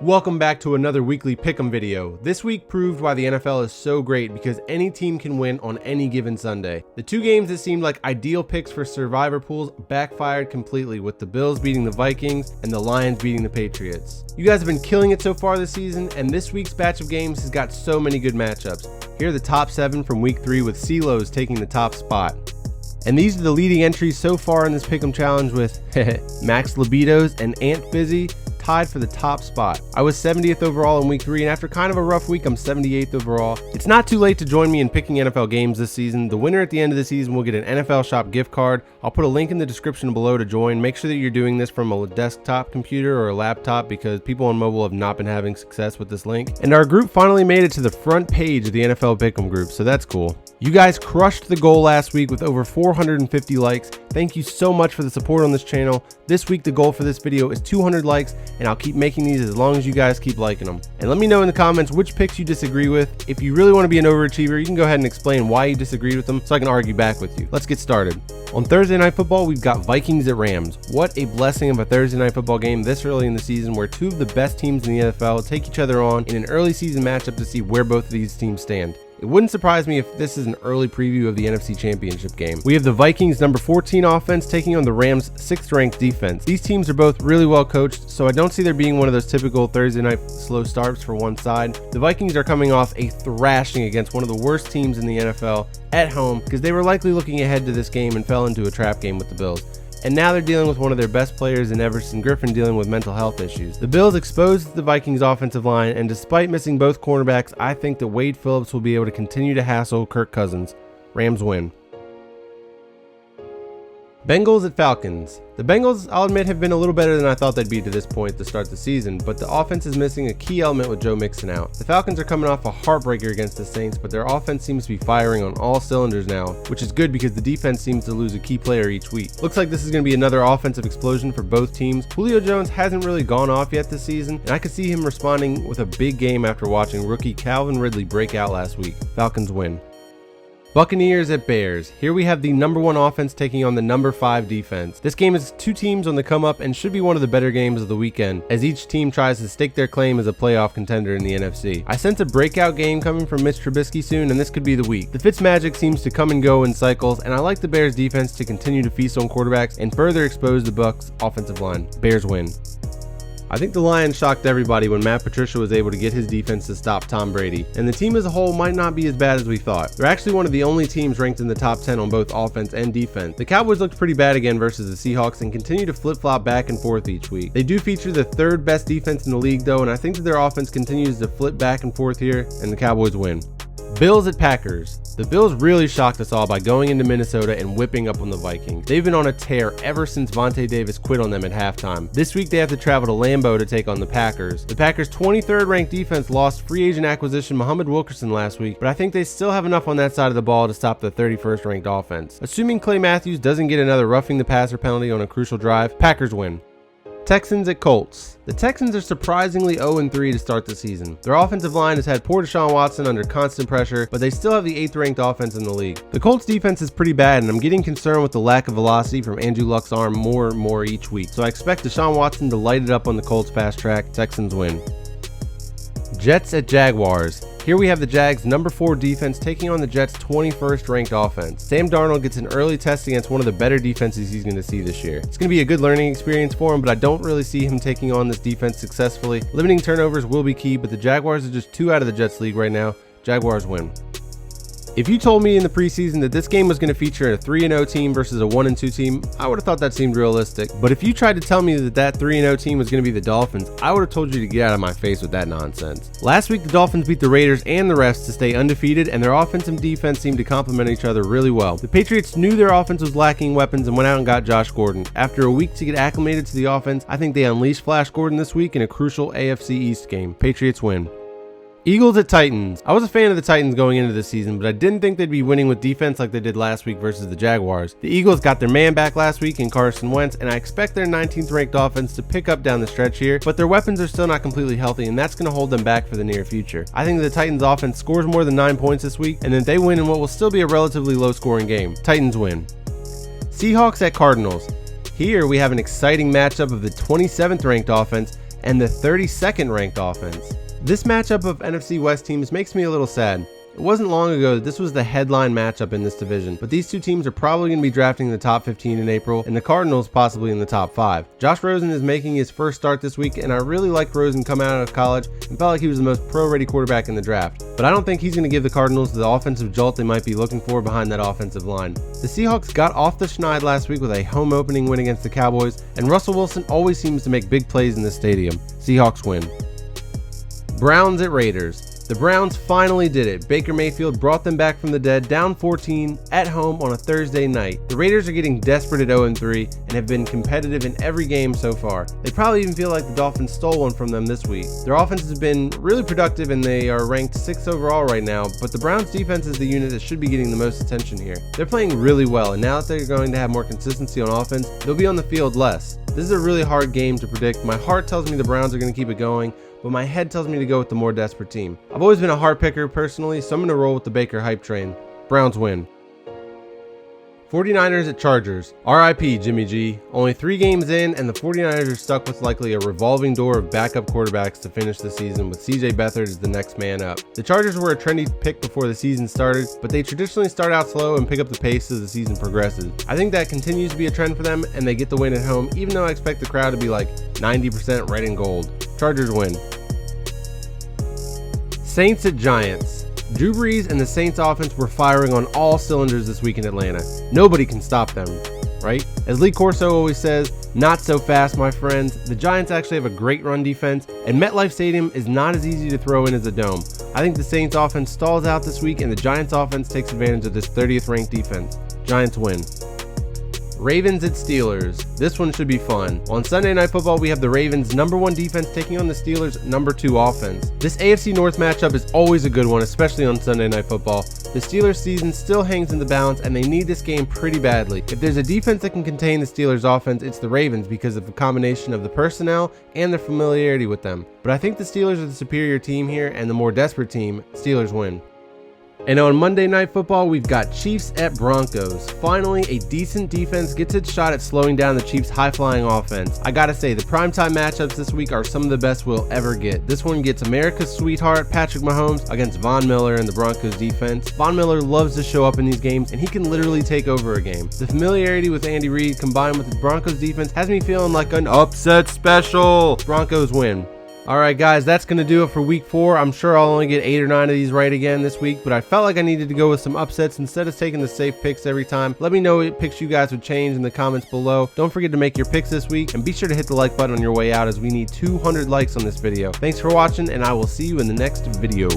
Welcome back to another weekly pick'em video. This week proved why the NFL is so great because any team can win on any given Sunday. The two games that seemed like ideal picks for survivor pools backfired completely, with the Bills beating the Vikings and the Lions beating the Patriots. You guys have been killing it so far this season, and this week's batch of games has got so many good matchups. Here are the top 7 from week 3 with CeeLo's taking the top spot. And these are the leading entries so far in this pick'em challenge with Max Libidos and Ant Busy tied for the top spot. I was 70th overall in week 3, and after kind of a rough week, I'm 78th overall. It's not too late to join me in picking NFL games this season. The winner at the end of the season will get an NFL Shop gift card. I'll put a link in the description below to join. Make sure that you're doing this from a desktop computer or a laptop because people on mobile have not been having success with this link. And our group finally made it to the front page of the NFL Pick'em group, so that's cool. You guys crushed the goal last week with over 450 likes. Thank you so much for the support on this channel. This week the goal for this video is 200 likes, and I'll keep making these as long as you guys keep liking them. And let me know in the comments which picks you disagree with. If you really want to be an overachiever, you can go ahead and explain why you disagreed with them so I can argue back with you. Let's get started. On Thursday Night Football, we've got Vikings at Rams. What a blessing of a Thursday Night Football game this early in the season, where two of the best teams in the NFL take each other on in an early season matchup to see where both of these teams stand. It wouldn't surprise me if this is an early preview of the NFC Championship game. We have the Vikings number 14 offense taking on the Rams 6th ranked defense. These teams are both really well coached, so I don't see there being one of those typical Thursday night slow starts for one side. The Vikings are coming off a thrashing against one of the worst teams in the NFL at home because they were likely looking ahead to this game and fell into a trap game with the Bills. And now they're dealing with one of their best players in Everson Griffin dealing with mental health issues. The Bills exposed the Vikings offensive line, and despite missing both cornerbacks, I think that Wade Phillips will be able to continue to hassle Kirk Cousins. Rams win. Bengals at Falcons. The Bengals, I'll admit, have been a little better than I thought they'd be to this point to start the season, but the offense is missing a key element with Joe Mixon out. The Falcons are coming off a heartbreaker against the Saints, but their offense seems to be firing on all cylinders now, which is good because the defense seems to lose a key player each week. Looks like this is going to be another offensive explosion for both teams. Julio Jones hasn't really gone off yet this season, and I could see him responding with a big game after watching rookie Calvin Ridley break out last week. Falcons win. Buccaneers at Bears. Here we have the number 1 offense taking on the number 5 defense. This game is two teams on the come up and should be one of the better games of the weekend, as each team tries to stake their claim as a playoff contender in the NFC. I sense a breakout game coming from Mitch Trubisky soon, and this could be the week. The Fitzmagic seems to come and go in cycles, and I like the Bears defense to continue to feast on quarterbacks and further expose the Bucs offensive line. Bears win. I think the Lions shocked everybody when Matt Patricia was able to get his defense to stop Tom Brady, and the team as a whole might not be as bad as we thought. They're actually one of the only teams ranked in the top 10 on both offense and defense. The Cowboys looked pretty bad again versus the Seahawks and continue to flip-flop back and forth each week. They do feature the 3rd best defense in the league though, and I think that their offense continues to flip back and forth here, and the Cowboys win. Bills at Packers. The Bills really shocked us all by going into Minnesota and whipping up on the Vikings. They've been on a tear ever since Vontae Davis quit on them at halftime. This week they have to travel to Lambeau to take on the Packers. The Packers' 23rd ranked defense lost free agent acquisition Muhammad Wilkerson last week, but I think they still have enough on that side of the ball to stop the 31st ranked offense. Assuming Clay Matthews doesn't get another roughing the passer penalty on a crucial drive, Packers win. Texans at Colts. The Texans are surprisingly 0-3 to start the season. Their offensive line has had poor Deshaun Watson under constant pressure, but they still have the 8th ranked offense in the league. The Colts defense is pretty bad, and I'm getting concerned with the lack of velocity from Andrew Luck's arm more and more each week. So I expect Deshaun Watson to light it up on the Colts fast track. Texans win. Jets at Jaguars. Here we have the Jags' number 4 defense taking on the Jets' 21st ranked offense. Sam Darnold gets an early test against one of the better defenses he's going to see this year. It's going to be a good learning experience for him, but I don't really see him taking on this defense successfully. Limiting turnovers will be key, but the Jaguars are just 2 out of the Jets league right now. Jaguars win. If you told me in the preseason that this game was going to feature a 3-0 team versus a 1-2 team, I would have thought that seemed realistic. But if you tried to tell me that 3-0 team was going to be the Dolphins, I would have told you to get out of my face with that nonsense. Last week, the Dolphins beat the Raiders and the refs to stay undefeated, and their offense and defense seemed to complement each other really well. The Patriots knew their offense was lacking weapons and went out and got Josh Gordon. After a week to get acclimated to the offense, I think they unleashed Flash Gordon this week in a crucial AFC East game. Patriots win. Eagles at Titans. I was a fan of the Titans going into the season, but I didn't think they'd be winning with defense like they did last week versus the Jaguars. The Eagles got their man back last week in Carson Wentz, and I expect their 19th ranked offense to pick up down the stretch here, but their weapons are still not completely healthy, and that's going to hold them back for the near future. I think the Titans offense scores more than 9 points this week, and then they win in what will still be a relatively low scoring game. Titans win. Seahawks at Cardinals. Here we have an exciting matchup of the 27th ranked offense and the 32nd ranked offense. This matchup of NFC West teams makes me a little sad. It wasn't long ago that this was the headline matchup in this division, but these two teams are probably going to be drafting in the top 15 in April, and the Cardinals possibly in the top 5. Josh Rosen is making his first start this week, and I really liked Rosen coming out of college and felt like he was the most pro-ready quarterback in the draft. But I don't think he's going to give the Cardinals the offensive jolt they might be looking for behind that offensive line. The Seahawks got off the schneid last week with a home opening win against the Cowboys, and Russell Wilson always seems to make big plays in this stadium. Seahawks win. Browns at Raiders. The Browns finally did it. Baker Mayfield brought them back from the dead, down 14 at home on a Thursday night. The Raiders are getting desperate at 0-3 and have been competitive in every game so far. They probably even feel like the Dolphins stole one from them this week. Their offense has been really productive and they are ranked 6th overall right now, but the Browns defense is the unit that should be getting the most attention here. They're playing really well, and now that they're going to have more consistency on offense, they'll be on the field less. This is a really hard game to predict. My heart tells me the Browns are going to keep it going, but my head tells me to go with the more desperate team. I've always been a heart picker personally, so I'm going to roll with the Baker hype train. Browns win. 49ers at Chargers. RIP Jimmy G. Only 3 games in, and the 49ers are stuck with likely a revolving door of backup quarterbacks to finish the season, with CJ Beathard as the next man up. The Chargers were a trendy pick before the season started, but they traditionally start out slow and pick up the pace as the season progresses. I think that continues to be a trend for them, and they get the win at home, even though I expect the crowd to be like 90% red and gold. Chargers win. Saints at Giants. Drew Brees and the Saints offense were firing on all cylinders this week in Atlanta. Nobody can stop them, right? As Lee Corso always says, not so fast, my friends. The Giants actually have a great run defense, and MetLife Stadium is not as easy to throw in as a dome. I think the Saints offense stalls out this week, and the Giants offense takes advantage of this 30th ranked defense. Giants win. Ravens at Steelers. This one should be fun. On Sunday Night Football, we have the Ravens' #1 defense taking on the Steelers' #2 offense. This AFC North matchup is always a good one, especially on Sunday Night Football. The Steelers' season still hangs in the balance, and they need this game pretty badly. If there's a defense that can contain the Steelers' offense, it's the Ravens because of the combination of the personnel and their familiarity with them. But I think the Steelers are the superior team here, and the more desperate team. Steelers win. And on Monday Night Football, we've got Chiefs at Broncos. Finally, a decent defense gets its shot at slowing down the Chiefs' high-flying offense. I gotta say, the primetime matchups this week are some of the best we'll ever get. This one gets America's sweetheart, Patrick Mahomes, against Von Miller and the Broncos defense. Von Miller loves to show up in these games, and he can literally take over a game. The familiarity with Andy Reid combined with the Broncos defense has me feeling like an upset special. Broncos win. Alright guys, that's going to do it for week 4. I'm sure I'll only get 8 or 9 of these right again this week, but I felt like I needed to go with some upsets instead of taking the safe picks every time. Let me know what picks you guys would change in the comments below. Don't forget to make your picks this week, and be sure to hit the like button on your way out as we need 200 likes on this video. Thanks for watching, and I will see you in the next video.